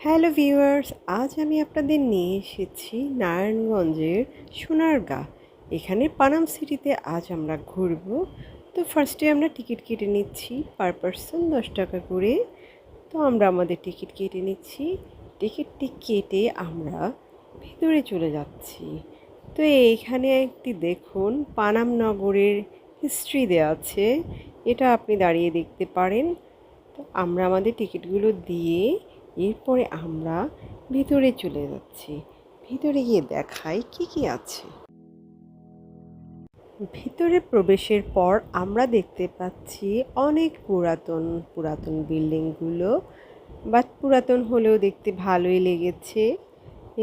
Hello viewers, আজ আমি আপনাদের নিয়ে এসেছি নারায়ণগঞ্জের সোনারগাঁ। এখানে পানাম সিটিতে আজ আমরা ঘুরব। তো ফার্স্টে আমরা টিকিট কেটে নিচ্ছি পার পারসন 10 টাকা করে। তো আমরা আমাদের টিকিট কেটে নিচ্ছি। টিকিটটি কেটে আমরা ভিতরে চলে যাচ্ছি। তো এইখানে একটি দেখুন পানাম নগরের হিস্ট্রি দেওয়া আছে, এটা আপনি দাঁড়িয়ে দেখতে পারেন। তো আমরা আমাদের টিকিটগুলো দিয়ে এরপরে আমরা ভিতরে চলে যাচ্ছি। ভিতরে গিয়ে দেখাই কি কি আছে। ভিতরে প্রবেশের পর আমরা দেখতে পাচ্ছি অনেক পুরাতন পুরাতন বিল্ডিংগুলো, বাট পুরাতন হলেও দেখতে ভালোই লেগেছে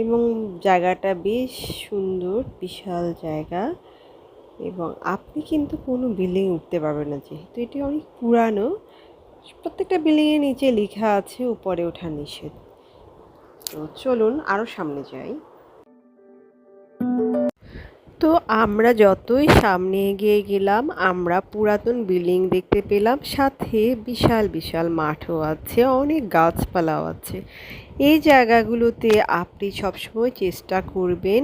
এবং জায়গাটা বেশ সুন্দর, বিশাল জায়গা। এবং আপনি কিন্তু কোনো বিল্ডিং উঠতে পারবেন না, যেহেতু এটি অনেক পুরানো। প্রত্যেকটা বিল্ডিংয়ের নিচে লেখা আছে উপরে ওঠা নিষেধ। তো চলুন আরও সামনে যাই। তো আমরা যতই সামনে এগিয়ে গেলাম আমরা পুরাতন বিল্ডিং দেখতে পেলাম, সাথে বিশাল বিশাল মাঠও আছে, অনেক গাছপালাও আছে। এই জায়গাগুলোতে আপনি সবসময় চেষ্টা করবেন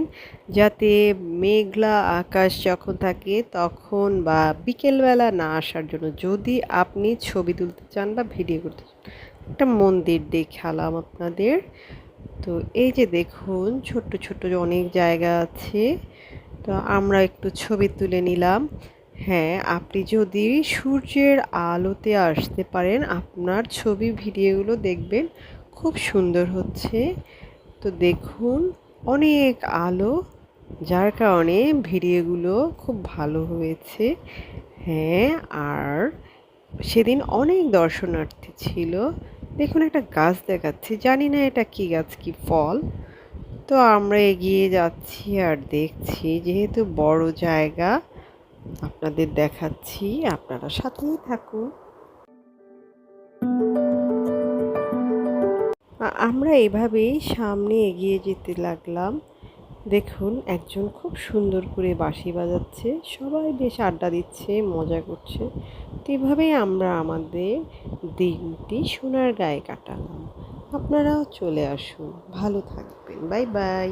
যাতে মেঘলা আকাশ যখন থাকে তখন বা বিকেলবেলা না আসার জন্য, যদি আপনি ছবি তুলতে চান বা ভিডিও করতে চান। একটা মন্দির দেখালাম আপনাদের। তো এই যে দেখুন ছোট্ট ছোট্ট অনেক জায়গা আছে। তো আমরা একটু ছবি তুলে নিলাম। হ্যাঁ, আপনি যদি সূর্যের আলোতে আসতে পারেন আপনার ছবি ভিডিওগুলো দেখবেন খুব সুন্দর হচ্ছে। তো দেখুন অনেক আলো, যার কারণে ভিডিওগুলো খুব ভালো হয়েছে। হ্যাঁ, আর সেদিন অনেক দর্শনার্থী ছিল। দেখুন একটা গাছ দেখাচ্ছি, জানি না এটা কি গাছ, কি ফল। তো আমরা এগিয়ে যাচ্ছি আর দেখছি, যেহেতু বড় জায়গা আপনাদের দেখাচ্ছি, আপনারা সাথেই থাকুন। আমরা এভাবেই সামনে এগিয়ে যেতে লাগলাম। দেখুন একজন খুব সুন্দর করে বাঁশি বাজাচ্ছে, সবাই বেশ আড্ডা দিচ্ছে, মজা করছে। তো এভাবেই আমরা আমাদের দিনটি সোনারগাঁয়ে কাটালাম। আপনারাও চলে আসুন, ভালো থাকবেন, বাই বাই।